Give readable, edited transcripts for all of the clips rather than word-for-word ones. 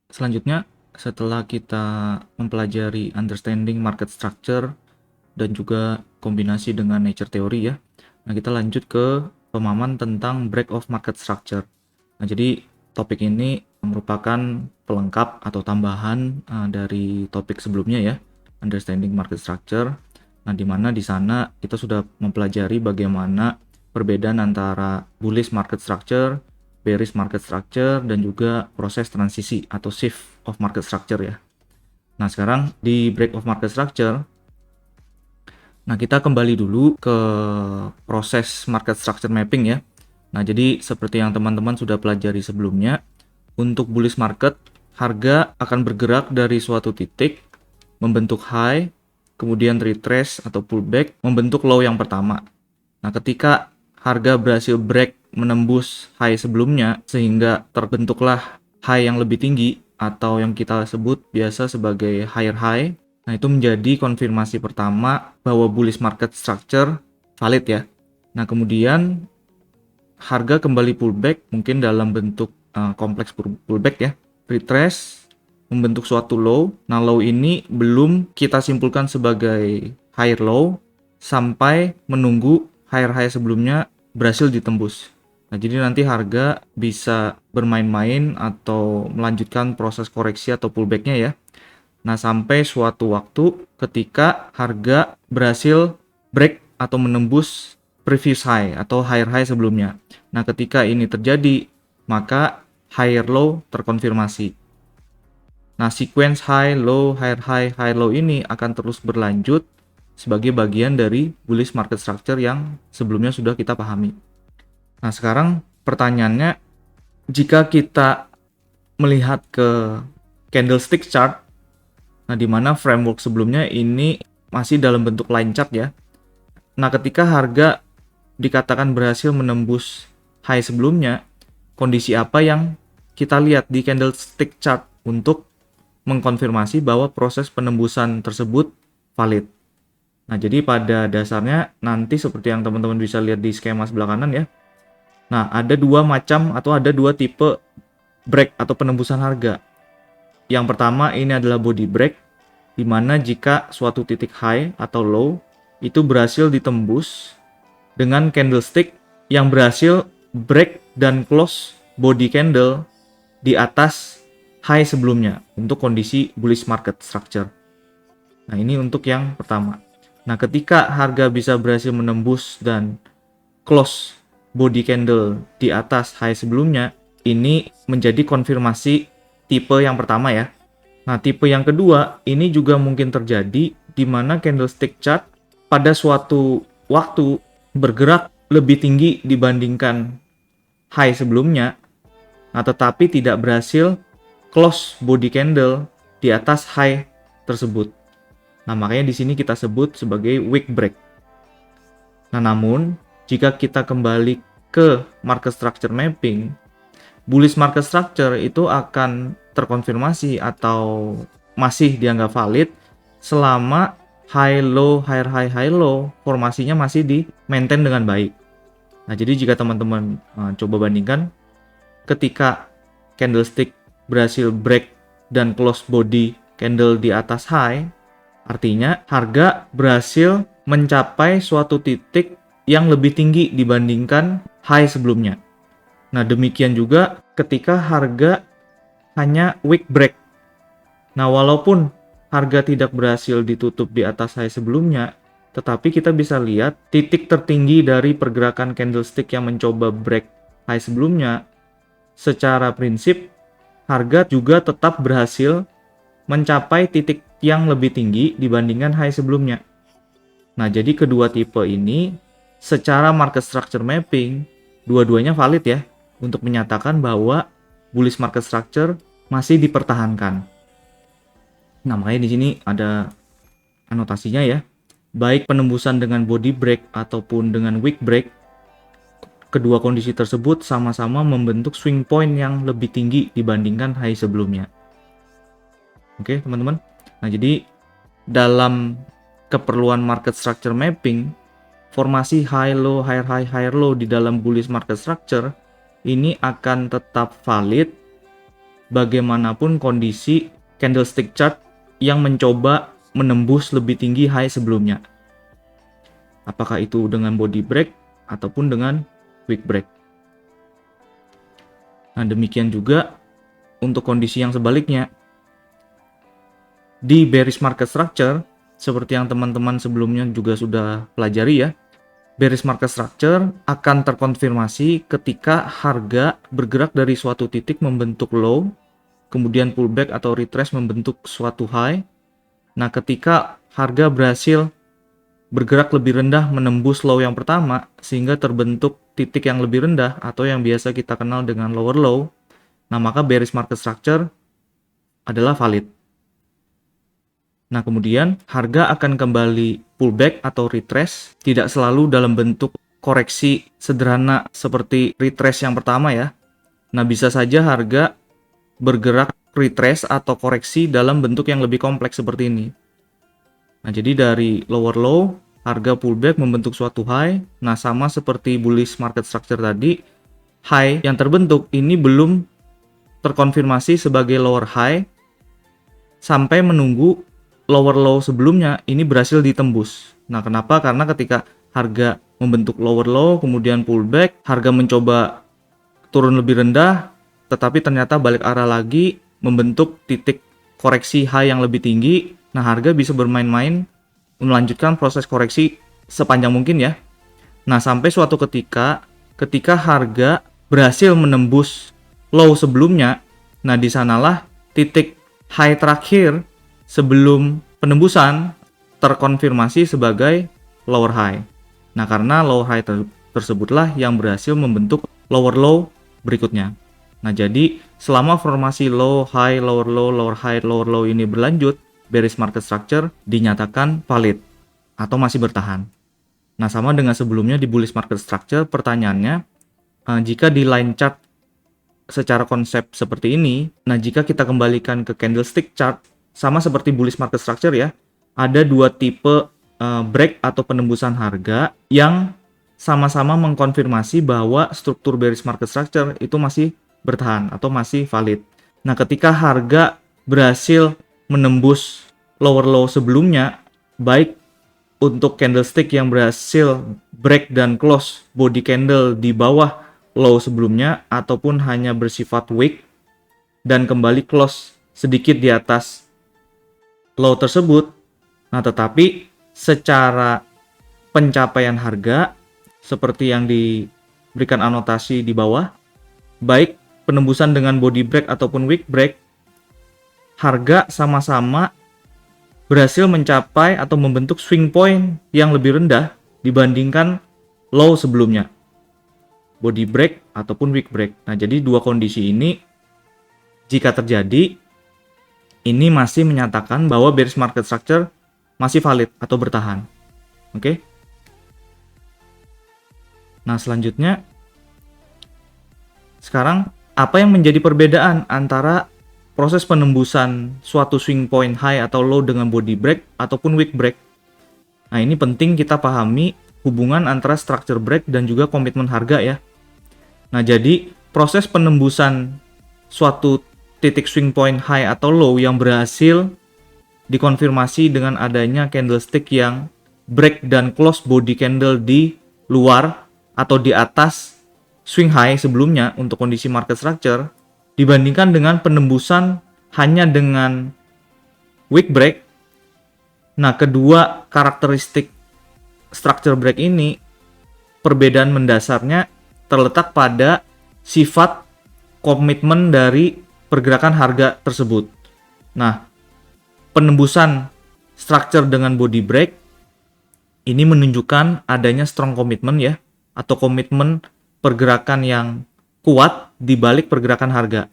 Selanjutnya, setelah kita mempelajari understanding market structure dan juga kombinasi dengan nature theory ya, nah kita lanjut ke pemahaman tentang break of market structure. Nah, jadi topik ini merupakan pelengkap atau tambahan dari topik sebelumnya ya, understanding market structure. Nah, di mana di sana kita sudah mempelajari bagaimana perbedaan antara bullish market structure, bearish market structure, dan juga proses transisi atau shift of market structure ya. Nah, sekarang di break of market structure, nah kita kembali dulu ke proses market structure mapping ya. Nah, jadi seperti yang teman-teman sudah pelajari sebelumnya, untuk bullish market, harga akan bergerak dari suatu titik, membentuk high, kemudian retrace atau pullback, membentuk low yang pertama. Nah, ketika harga berhasil break menembus high sebelumnya, sehingga terbentuklah high yang lebih tinggi, atau yang kita sebut biasa sebagai higher high, nah itu menjadi konfirmasi pertama bahwa bullish market structure valid ya. Nah, kemudian harga kembali pullback mungkin dalam bentuk kompleks pullback ya, retrace, membentuk suatu low. Nah, low ini belum kita simpulkan sebagai higher low sampai menunggu higher high sebelumnya berhasil ditembus. Nah, jadi nanti harga bisa bermain-main atau melanjutkan proses koreksi atau pullbacknya ya. Nah, sampai suatu waktu ketika harga berhasil break atau menembus previous high atau higher high sebelumnya. Nah, ketika ini terjadi, maka higher low terkonfirmasi. Nah, sequence high, low, higher low ini akan terus berlanjut sebagai bagian dari bullish market structure yang sebelumnya sudah kita pahami. Nah, sekarang pertanyaannya, jika kita melihat ke candlestick chart, nah, di mana framework sebelumnya ini masih dalam bentuk line chart ya. Nah, ketika harga dikatakan berhasil menembus high sebelumnya, kondisi apa yang kita lihat di candlestick chart untuk mengkonfirmasi bahwa proses penembusan tersebut valid. Nah, jadi pada dasarnya nanti seperti yang teman-teman bisa lihat di skema sebelah kanan ya. Nah, ada dua macam atau ada dua tipe break atau penembusan harga. Yang pertama ini adalah body break, di mana jika suatu titik high atau low itu berhasil ditembus dengan candlestick yang berhasil break dan close body candle di atas high sebelumnya untuk kondisi bullish market structure. Nah, ini untuk yang pertama. Nah, ketika harga bisa berhasil menembus dan close body candle di atas high sebelumnya, ini menjadi konfirmasi tipe yang pertama ya. Nah, tipe yang kedua ini juga mungkin terjadi di mana candlestick chart pada suatu waktu bergerak lebih tinggi dibandingkan high sebelumnya, nah tetapi tidak berhasil close body candle di atas high tersebut. Nah, makanya di sini kita sebut sebagai wick break. Nah, namun jika kita kembali ke market structure mapping, bullish market structure itu akan terkonfirmasi atau masih dianggap valid selama high low high low formasinya masih di maintain dengan baik. Nah, jadi jika teman-teman coba bandingkan ketika candlestick berhasil break dan close body candle di atas high, artinya harga berhasil mencapai suatu titik yang lebih tinggi dibandingkan high sebelumnya. Nah, demikian juga ketika harga hanya wick break. Nah, walaupun harga tidak berhasil ditutup di atas high sebelumnya, tetapi kita bisa lihat titik tertinggi dari pergerakan candlestick yang mencoba break high sebelumnya, secara prinsip harga juga tetap berhasil mencapai titik yang lebih tinggi dibandingkan high sebelumnya. Nah, jadi kedua tipe ini secara market structure mapping dua-duanya valid ya untuk menyatakan bahwa bullish market structure masih dipertahankan. Nah, makanya di sini ada anotasinya ya. Baik penembusan dengan body break ataupun dengan wick break, kedua kondisi tersebut sama-sama membentuk swing point yang lebih tinggi dibandingkan high sebelumnya. Oke, teman-teman. Nah, jadi dalam keperluan market structure mapping, formasi high low, higher low di dalam bullish market structure ini akan tetap valid bagaimanapun kondisi candlestick chart yang mencoba menembus lebih tinggi high sebelumnya. Apakah itu dengan body break ataupun dengan wick break. Nah, demikian juga untuk kondisi yang sebaliknya. Di bearish market structure, seperti yang teman-teman sebelumnya juga sudah pelajari ya, bearish market structure akan terkonfirmasi ketika harga bergerak dari suatu titik membentuk low, kemudian pullback atau retrace membentuk suatu high. Nah, ketika harga berhasil bergerak lebih rendah menembus low yang pertama sehingga terbentuk titik yang lebih rendah atau yang biasa kita kenal dengan lower low, nah maka bearish market structure adalah valid. Nah, kemudian harga akan kembali pullback atau retrace, tidak selalu dalam bentuk koreksi sederhana seperti retrace yang pertama ya. Nah, bisa saja harga bergerak retrace atau koreksi dalam bentuk yang lebih kompleks seperti ini. Nah, jadi dari lower low, harga pullback membentuk suatu high. Nah, sama seperti bullish market structure tadi, high yang terbentuk ini belum terkonfirmasi sebagai lower high sampai menunggu lower low sebelumnya ini berhasil ditembus. Nah, kenapa? Karena ketika harga membentuk lower low, kemudian pullback, harga mencoba turun lebih rendah, tetapi ternyata balik arah lagi, membentuk titik koreksi high yang lebih tinggi. Nah, harga bisa bermain-main, melanjutkan proses koreksi sepanjang mungkin ya. Nah, sampai suatu ketika harga berhasil menembus low sebelumnya, nah disanalah titik high terakhir sebelum penembusan terkonfirmasi sebagai lower high. Nah, karena lower high tersebutlah yang berhasil membentuk lower low berikutnya. Nah, jadi selama formasi low high, lower low, lower high, lower low ini berlanjut, bearish market structure dinyatakan valid atau masih bertahan. Nah, sama dengan sebelumnya di bullish market structure, pertanyaannya, jika di line chart secara konsep seperti ini, nah jika kita kembalikan ke candlestick chart, sama seperti bullish market structure ya, ada dua tipe break atau penembusan harga yang sama-sama mengkonfirmasi bahwa struktur bearish market structure itu masih bertahan atau masih valid. Nah, ketika harga berhasil menembus lower low sebelumnya, baik untuk candlestick yang berhasil break dan close body candle di bawah low sebelumnya ataupun hanya bersifat wick dan kembali close sedikit di atas low tersebut. Nah, tetapi secara pencapaian harga seperti yang diberikan anotasi di bawah, baik penembusan dengan body break ataupun wick break, harga sama-sama berhasil mencapai atau membentuk swing point yang lebih rendah dibandingkan low sebelumnya, body break ataupun wick break. Nah, jadi dua kondisi ini jika terjadi, ini masih menyatakan bahwa bearish market structure masih valid atau bertahan. Oke. Nah, selanjutnya, sekarang apa yang menjadi perbedaan antara proses penembusan suatu swing point high atau low dengan body break ataupun wick break? Nah, ini penting kita pahami hubungan antara structure break dan juga komitmen harga ya. Nah, jadi proses penembusan suatu titik swing point high atau low yang berhasil dikonfirmasi dengan adanya candlestick yang break dan close body candle di luar atau di atas swing high sebelumnya untuk kondisi market structure, dibandingkan dengan penembusan hanya dengan wick break. Nah, kedua karakteristik structure break ini, perbedaan mendasarnya terletak pada sifat komitmen dari pergerakan harga tersebut. Nah, penembusan structure dengan body break ini menunjukkan adanya strong commitment ya, atau komitmen pergerakan yang kuat di balik pergerakan harga.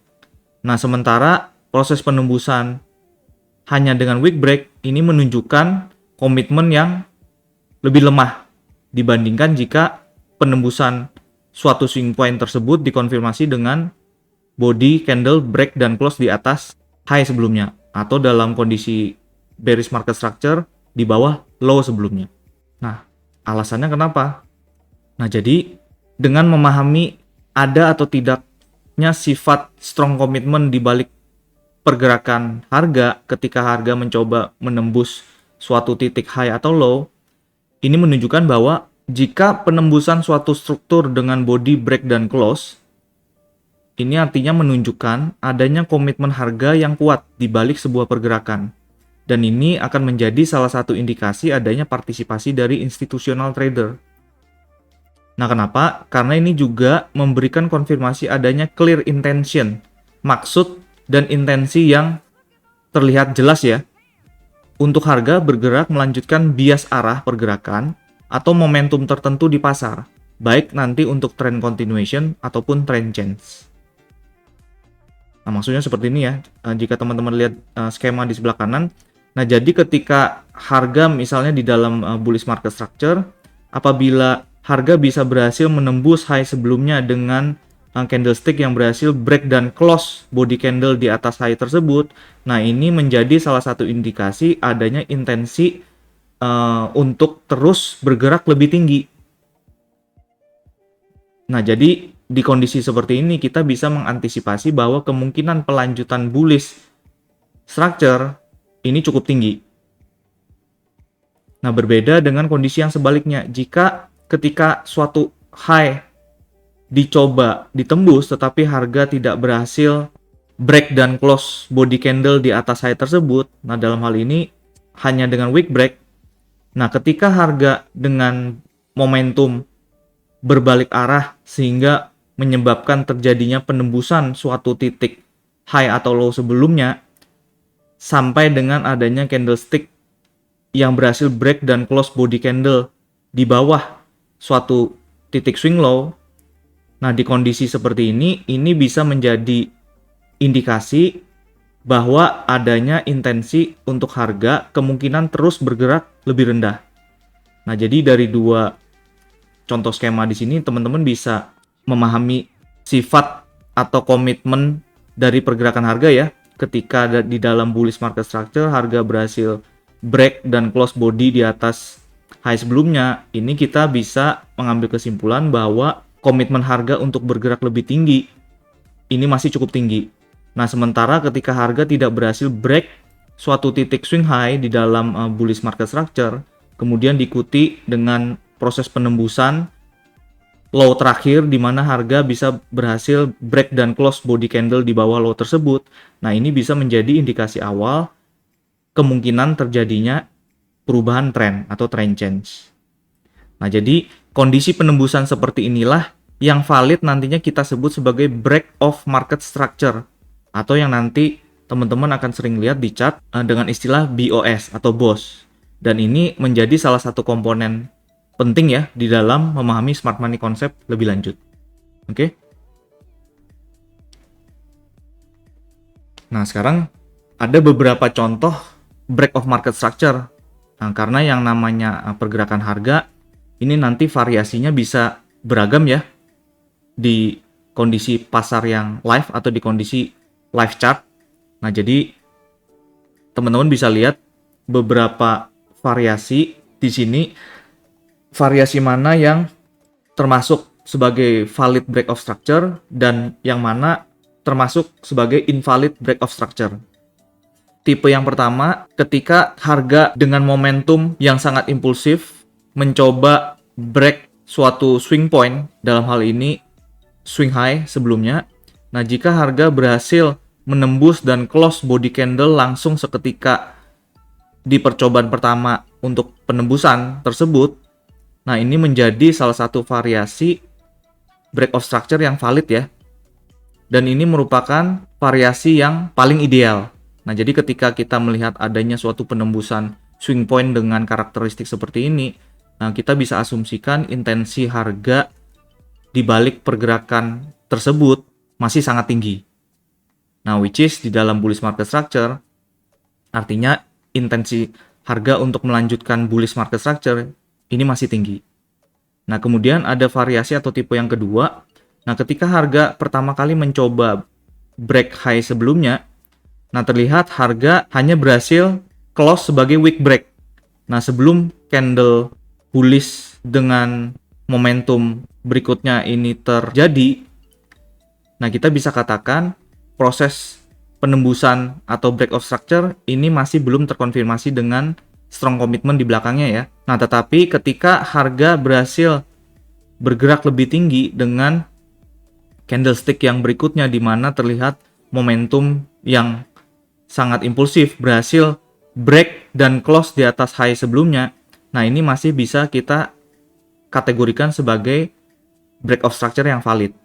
Nah, sementara proses penembusan hanya dengan wick break ini menunjukkan komitmen yang lebih lemah dibandingkan jika penembusan suatu swing point tersebut dikonfirmasi dengan body candle break dan close di atas high sebelumnya, atau dalam kondisi bearish market structure di bawah low sebelumnya. Nah, alasannya kenapa? Nah, jadi dengan memahami ada atau tidak kuatnya sifat strong commitment di balik pergerakan harga ketika harga mencoba menembus suatu titik high atau low. Ini menunjukkan bahwa jika penembusan suatu struktur dengan body break dan close, ini artinya menunjukkan adanya komitmen harga yang kuat di balik sebuah pergerakan. Dan ini akan menjadi salah satu indikasi adanya partisipasi dari institutional trader. Nah, kenapa? Karena ini juga memberikan konfirmasi adanya clear intention, maksud dan intensi yang terlihat jelas ya, untuk harga bergerak melanjutkan bias arah pergerakan atau momentum tertentu di pasar, baik nanti untuk trend continuation ataupun trend change. Nah, maksudnya seperti ini ya, jika teman-teman lihat skema di sebelah kanan. Nah, jadi ketika harga misalnya di dalam bullish market structure, apabila harga bisa berhasil menembus high sebelumnya dengan candlestick yang berhasil break dan close body candle di atas high tersebut, nah ini menjadi salah satu indikasi adanya intensi untuk terus bergerak lebih tinggi. Nah, jadi di kondisi seperti ini kita bisa mengantisipasi bahwa kemungkinan pelanjutan bullish structure ini cukup tinggi. Nah, berbeda dengan kondisi yang sebaliknya. Jika ketika suatu high dicoba ditembus tetapi harga tidak berhasil break dan close body candle di atas high tersebut, nah dalam hal ini hanya dengan wick break. Nah, ketika harga dengan momentum berbalik arah sehingga menyebabkan terjadinya penembusan suatu titik high atau low sebelumnya, sampai dengan adanya candlestick yang berhasil break dan close body candle di bawah suatu titik swing low. Nah, di kondisi seperti ini bisa menjadi indikasi bahwa adanya intensi untuk harga kemungkinan terus bergerak lebih rendah. Nah, jadi dari dua contoh skema di sini teman-teman bisa memahami sifat atau komitmen dari pergerakan harga ya. Ketika di dalam bullish market structure harga berhasil break dan close body di atas high sebelumnya, ini kita bisa mengambil kesimpulan bahwa komitmen harga untuk bergerak lebih tinggi ini masih cukup tinggi. Nah, sementara ketika harga tidak berhasil break suatu titik swing high di dalam bullish market structure, kemudian diikuti dengan proses penembusan low terakhir di mana harga bisa berhasil break dan close body candle di bawah low tersebut. Nah, ini bisa menjadi indikasi awal kemungkinan terjadinya perubahan tren atau trend change. Nah, jadi kondisi penembusan seperti inilah yang valid nantinya kita sebut sebagai break of market structure atau yang nanti teman-teman akan sering lihat di chart dengan istilah BOS atau BOS. Dan ini menjadi salah satu komponen penting ya di dalam memahami smart money konsep lebih lanjut. Oke. Nah, sekarang ada beberapa contoh break of market structure. Nah, karena yang namanya pergerakan harga ini nanti variasinya bisa beragam ya di kondisi pasar yang live atau di kondisi live chart. Nah, jadi teman-teman bisa lihat beberapa variasi di sini. Variasi mana yang termasuk sebagai valid break of structure dan yang mana termasuk sebagai invalid break of structure. Tipe yang pertama, ketika harga dengan momentum yang sangat impulsif mencoba break suatu swing point, dalam hal ini swing high sebelumnya. Nah, jika harga berhasil menembus dan close body candle langsung seketika di percobaan pertama untuk penembusan tersebut, nah ini menjadi salah satu variasi break of structure yang valid ya. Dan ini merupakan variasi yang paling ideal. Nah, jadi ketika kita melihat adanya suatu penembusan swing point dengan karakteristik seperti ini, nah kita bisa asumsikan intensi harga di balik pergerakan tersebut masih sangat tinggi. Nah, which is di dalam bullish market structure artinya intensi harga untuk melanjutkan bullish market structure ini masih tinggi. Nah, kemudian ada variasi atau tipe yang kedua. Nah, ketika harga pertama kali mencoba break high sebelumnya, nah terlihat harga hanya berhasil close sebagai wick break. Nah, sebelum candle bullish dengan momentum berikutnya ini terjadi, Nah, kita bisa katakan proses penembusan atau break of structure ini masih belum terkonfirmasi dengan strong commitment di belakangnya ya. Nah, tetapi ketika harga berhasil bergerak lebih tinggi dengan candlestick yang berikutnya di mana terlihat momentum yang sangat impulsif berhasil break dan close di atas high sebelumnya. Nah, ini masih bisa kita kategorikan sebagai break of structure yang valid.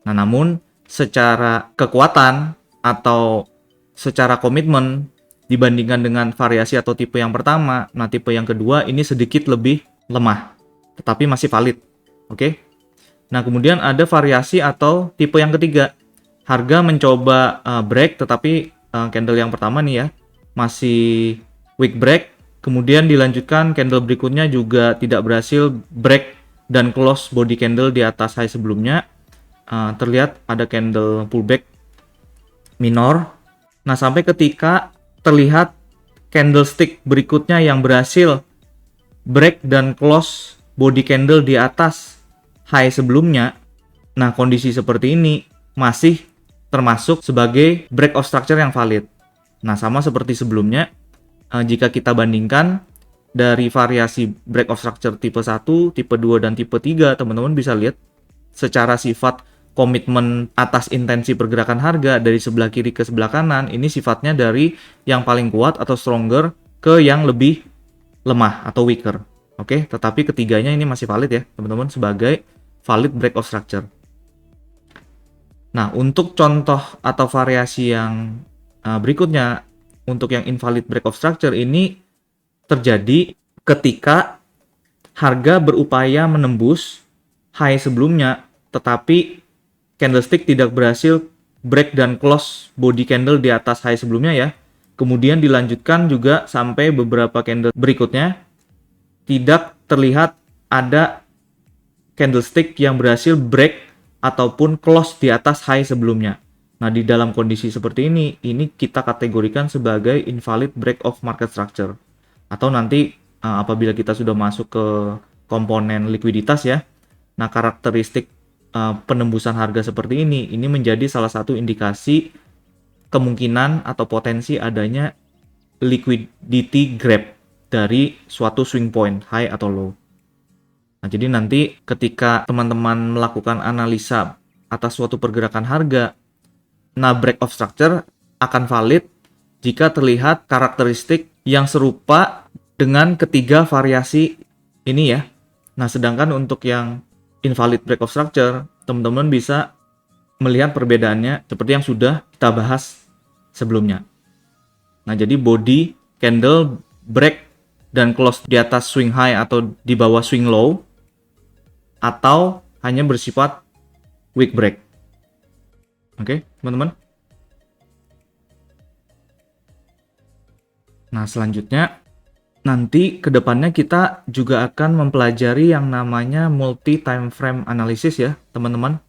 Nah, namun secara kekuatan atau secara komitmen dibandingkan dengan variasi atau tipe yang pertama, nah tipe yang kedua ini sedikit lebih lemah, tetapi masih valid. Oke. Nah, kemudian ada variasi atau tipe yang ketiga. Harga mencoba break, tetapi candle yang pertama nih ya, masih wick break, kemudian dilanjutkan candle berikutnya juga tidak berhasil break dan close body candle di atas high sebelumnya. Terlihat ada candle pullback minor. Nah, sampai ketika terlihat candlestick berikutnya yang berhasil break dan close body candle di atas high sebelumnya. Nah, kondisi seperti ini masih termasuk sebagai break of structure yang valid. Nah, sama seperti sebelumnya, jika kita bandingkan dari variasi break of structure tipe 1, tipe 2, dan tipe 3, teman-teman bisa lihat secara sifat komitmen atas intensi pergerakan harga dari sebelah kiri ke sebelah kanan, ini sifatnya dari yang paling kuat atau stronger ke yang lebih lemah atau weaker. Oke, tetapi ketiganya ini masih valid ya, teman-teman, sebagai valid break of structure. Nah, untuk contoh atau variasi yang berikutnya, untuk yang invalid break of structure ini terjadi ketika harga berupaya menembus high sebelumnya, tetapi candlestick tidak berhasil break dan close body candle di atas high sebelumnya ya. Kemudian dilanjutkan juga sampai beberapa candle berikutnya tidak terlihat ada candlestick yang berhasil break ataupun close di atas high sebelumnya. Nah, di dalam kondisi seperti ini kita kategorikan sebagai invalid break of market structure. Atau nanti apabila kita sudah masuk ke komponen likuiditas ya, nah karakteristik penembusan harga seperti ini menjadi salah satu indikasi kemungkinan atau potensi adanya liquidity grab dari suatu swing point, high atau low. Nah, jadi nanti ketika teman-teman melakukan analisa atas suatu pergerakan harga, nah break of structure akan valid jika terlihat karakteristik yang serupa dengan ketiga variasi ini ya. Nah, sedangkan untuk yang invalid break of structure, teman-teman bisa melihat perbedaannya seperti yang sudah kita bahas sebelumnya. Nah, jadi body, candle, break, dan close di atas swing high atau di bawah swing low, atau hanya bersifat wick break. Oke, teman-teman. Nah, selanjutnya nanti kedepannya kita juga akan mempelajari yang namanya multi time frame analysis ya teman-teman.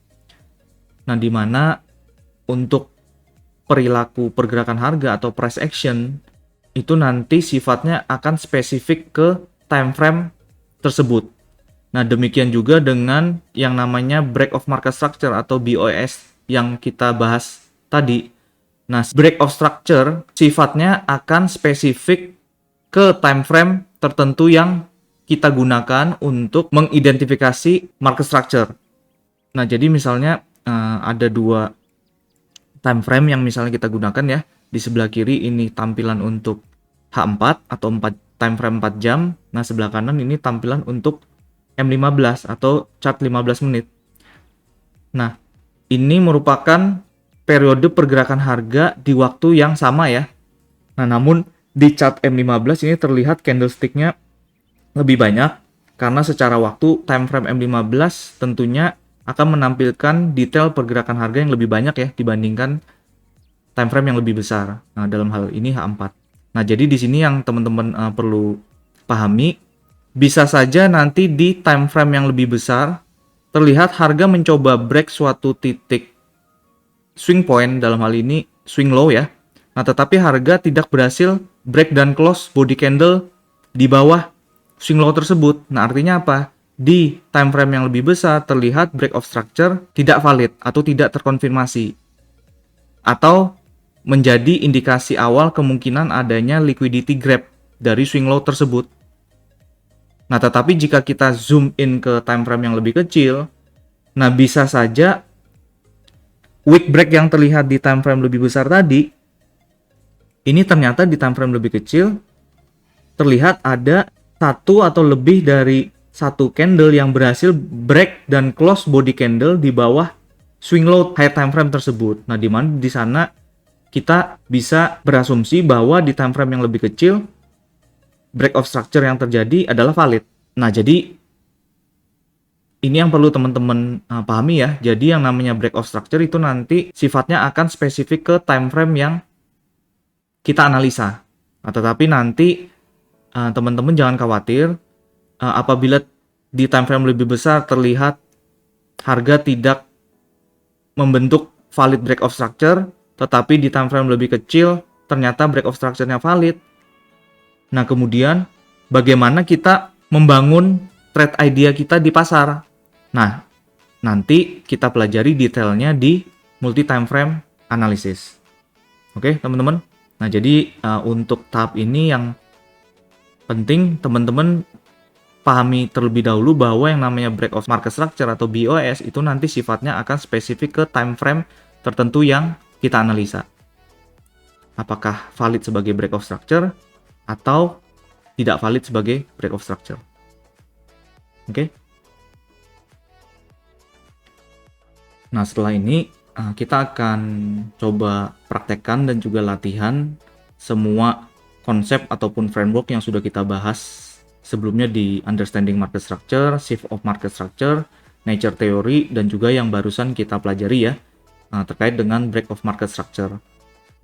Nah, di mana untuk perilaku pergerakan harga atau price action itu nanti sifatnya akan spesifik ke time frame tersebut. Nah, demikian juga dengan yang namanya break of market structure atau BOS yang kita bahas tadi. Nah, break of structure sifatnya akan spesifik ke time frame tertentu yang kita gunakan untuk mengidentifikasi market structure. Nah, jadi misalnya ada dua time frame yang misalnya kita gunakan ya. Di sebelah kiri ini tampilan untuk H4 atau 4 time frame 4 jam. Nah, sebelah kanan ini tampilan untuk M15 atau chart 15 menit. Nah, ini merupakan periode pergerakan harga di waktu yang sama ya. Nah, namun di chart M15 ini terlihat candlestick-nya lebih banyak karena secara waktu time frame M15 tentunya akan menampilkan detail pergerakan harga yang lebih banyak ya dibandingkan time frame yang lebih besar. Nah, dalam hal ini H4. Nah, jadi di sini yang teman-teman perlu pahami, bisa saja nanti di time frame yang lebih besar terlihat harga mencoba break suatu titik swing point, dalam hal ini swing low ya. Nah, tetapi harga tidak berhasil break dan close body candle di bawah swing low tersebut. Nah, artinya apa? di time frame yang lebih besar terlihat break of structure tidak valid atau tidak terkonfirmasi, atau menjadi indikasi awal kemungkinan adanya liquidity grab dari swing low tersebut. Nah, tetapi jika kita zoom in ke time frame yang lebih kecil, nah bisa saja wick break yang terlihat di time frame lebih besar tadi, ini ternyata di time frame lebih kecil terlihat ada satu atau lebih dari satu candle yang berhasil break dan close body candle di bawah swing low high time frame tersebut. Nah, di mana di sana kita bisa berasumsi bahwa di time frame yang lebih kecil break of structure yang terjadi adalah valid. Nah, jadi ini yang perlu teman-teman pahami ya. Jadi yang namanya break of structure itu nanti sifatnya akan spesifik ke time frame yang kita analisa. Nah, tetapi nanti teman-teman jangan khawatir apabila di time frame lebih besar terlihat harga tidak membentuk valid break of structure, tetapi di time frame lebih kecil ternyata break of structure-nya valid. Nah, kemudian bagaimana kita membangun trade idea kita di pasar? Nah, nanti kita pelajari detailnya di multi time frame analysis. Oke, teman-teman. Nah, jadi untuk tahap ini yang penting teman-teman pahami terlebih dahulu bahwa yang namanya break of market structure atau BOS itu nanti sifatnya akan spesifik ke time frame tertentu yang kita analisa. Apakah valid sebagai break of structure atau tidak valid sebagai break of structure. Oke. Nah, setelah ini kita akan coba praktekkan dan juga latihan semua konsep ataupun framework yang sudah kita bahas sebelumnya di Understanding Market Structure, Shift of Market Structure, Nature Theory, dan juga yang barusan kita pelajari ya, terkait dengan Break of Market Structure.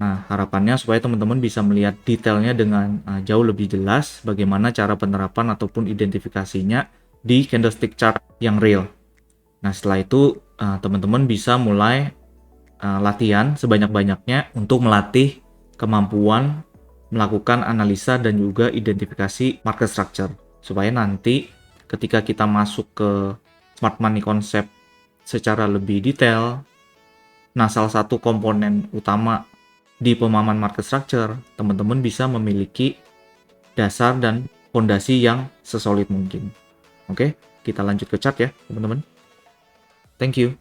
Nah, harapannya supaya teman-teman bisa melihat detailnya dengan jauh lebih jelas bagaimana cara penerapan ataupun identifikasinya di candlestick chart yang real. Nah, setelah itu teman-teman bisa mulai latihan sebanyak-banyaknya untuk melatih kemampuan melakukan analisa dan juga identifikasi market structure supaya nanti ketika kita masuk ke smart money concept secara lebih detail, nah salah satu komponen utama di pemahaman market structure teman-teman bisa memiliki dasar dan fondasi yang sesolid mungkin. Oke, kita lanjut ke chart ya teman-teman. Thank you.